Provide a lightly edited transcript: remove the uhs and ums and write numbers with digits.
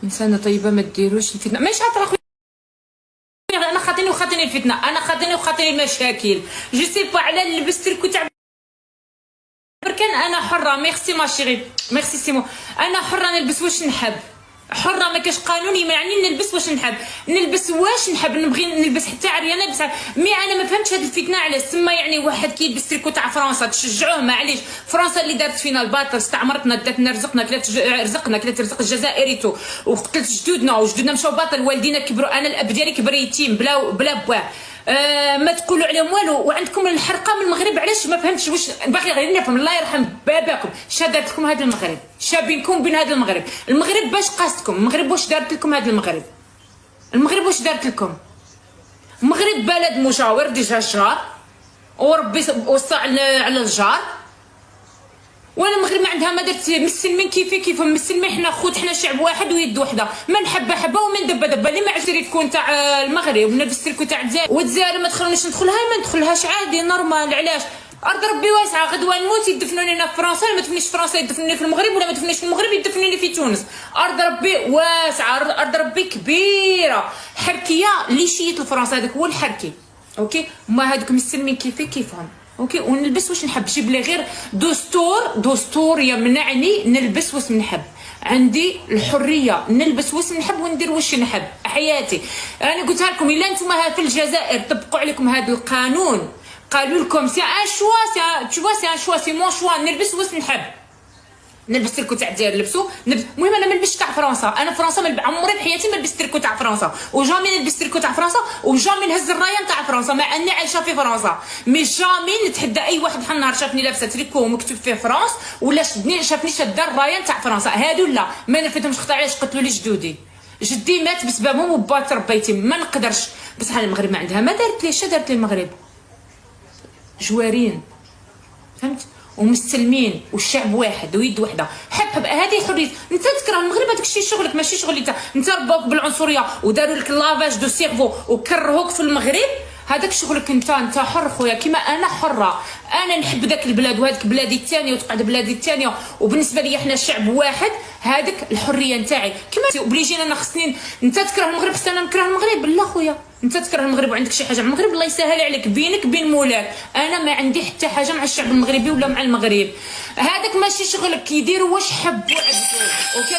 انسانه طيبه ما ديروش الفتنه. ماشي عطرا خويا، انا خاطيني الفتنه، انا خاطيني المشاكل. جو سي با على لبست الكو تاع بركان. انا حره. ميرسي ما شيري، ميرسي سيمو. انا حره نلبس واش نحب، حره ما كاش قانون يمنعني نلبس واش نحب، نلبس واش نحب. نبغي نلبس حتى عريانه نلبس. مي انا ما فهمتش هاد الفتنه علاش تما. يعني واحد كيلبس تريكو تاع فرنسا تشجعوه، معليش. فرنسا اللي دارت فينا الباطل، استعمرتنا، داتنا رزقنا، كلات رزق الجزائري وقتلت وجدودنا مشاو باطل. والدينا كبروا، انا الاب ديالي كبر يتيم بلا بواه. ما تقولوا عليهم والو. وعندكم الحرقه من المغرب، علاش ما فهمتش واش باغي غير نفهم. الله يرحم باباكم شا دارت لكم هذا المغرب، شا بينكم بين هذا المغرب باش قاستكم. المغرب واش دارت لكم هذا المغرب واش دارت لكم؟ المغرب بلد مجاور ديجا جار، وربي وصى على الجار. وانا المغرب ما عندها ما درت. مسلمين كيفهم مسلمين، حنا خوت، حنا شعب واحد ويد وحده. من حبه ومن دبه. اللي ما عرفتي تكون تاع المغرب ونلبس تريكو تاع الجزائر. والجزائر ما تخلونيش ندخلها، ما ندخلهاش عادي نورمال. علاش؟ ارض ربي واسعه. غدوه نموت يدفنوني هنا في فرنسا، ما تدفنيش في فرنسا يدفنوني في المغرب، ولا ما تدفنيش في المغرب يدفنوني في تونس. ارض ربي واسعه، ارض ربي كبيره. حركيه اللي شيت لفرنسا هذاك هو الحركي. اوكي، ما هذوك مسلمين كيفهم. اوكي، ونلبس واش نحب. جيب لي غير دستور يمنعني نلبس واش نحب. عندي الحريه نلبس واش نحب وندير واش نحب حياتي. انا قلتها لكم، الا نتوما في الجزائر طبقوا عليكم هذا القانون، قالوا لكم سي ان شوا سي مون شوا، نلبس واش نحب. نلبس تريكو تاع الجزائر لبسو. المهم انا ما نلبسش تاع فرنسا. انا فرنسا عمري بحياتي ما لبست تريكو تاع فرنسا، وجامي نلبس تريكو تاع فرنسا، وجامي نهز الرايه تاع فرنسا مع اني عايشه في فرنسا. مي جامي نتحدى اي واحد بحال النهار شافني لابسه تريكو مكتوب فيه فرنسا، ولا شافني شاده الرايه تاع فرنسا. هادو لا ما نرفدهمش. خطا علاش؟ قتلوا لي جدي مات بسببهم وبات ربيتي. ما نقدرش. بصح المغرب ما عندها ما دارت لي. دارت لي المغرب جوارين، فهمت، ومستلمين، والشعب واحد ويد وحده. حب هذه حريه. انت تكره المغرب، هذاك الشيء شغلك ماشي شغلي. انت ربوك بالعنصريه وداروا لك لافاج دو سيرفو وكرهوك في المغرب، هذاك شغلك. انت حر خويا، كيما انا حره. انا نحب ذاك البلاد وهذيك بلادي الثانيه وتقعد بلادي الثانيه، وبالنسبه لي احنا شعب واحد. هذيك الحريه نتاعي. كيما اوبليجينا انا خصني. انت تكره المغرب خصني انا نكره المغرب؟ لا خويا، انت تكره المغرب وعندك شي حاجه مع المغرب، الله يسهل عليك بينك بين مولاك. انا ما عندي حتى حاجه مع الشعب المغربي ولا مع المغرب. هذاك ماشي شغلك. يديروا واش حبوا عبدو.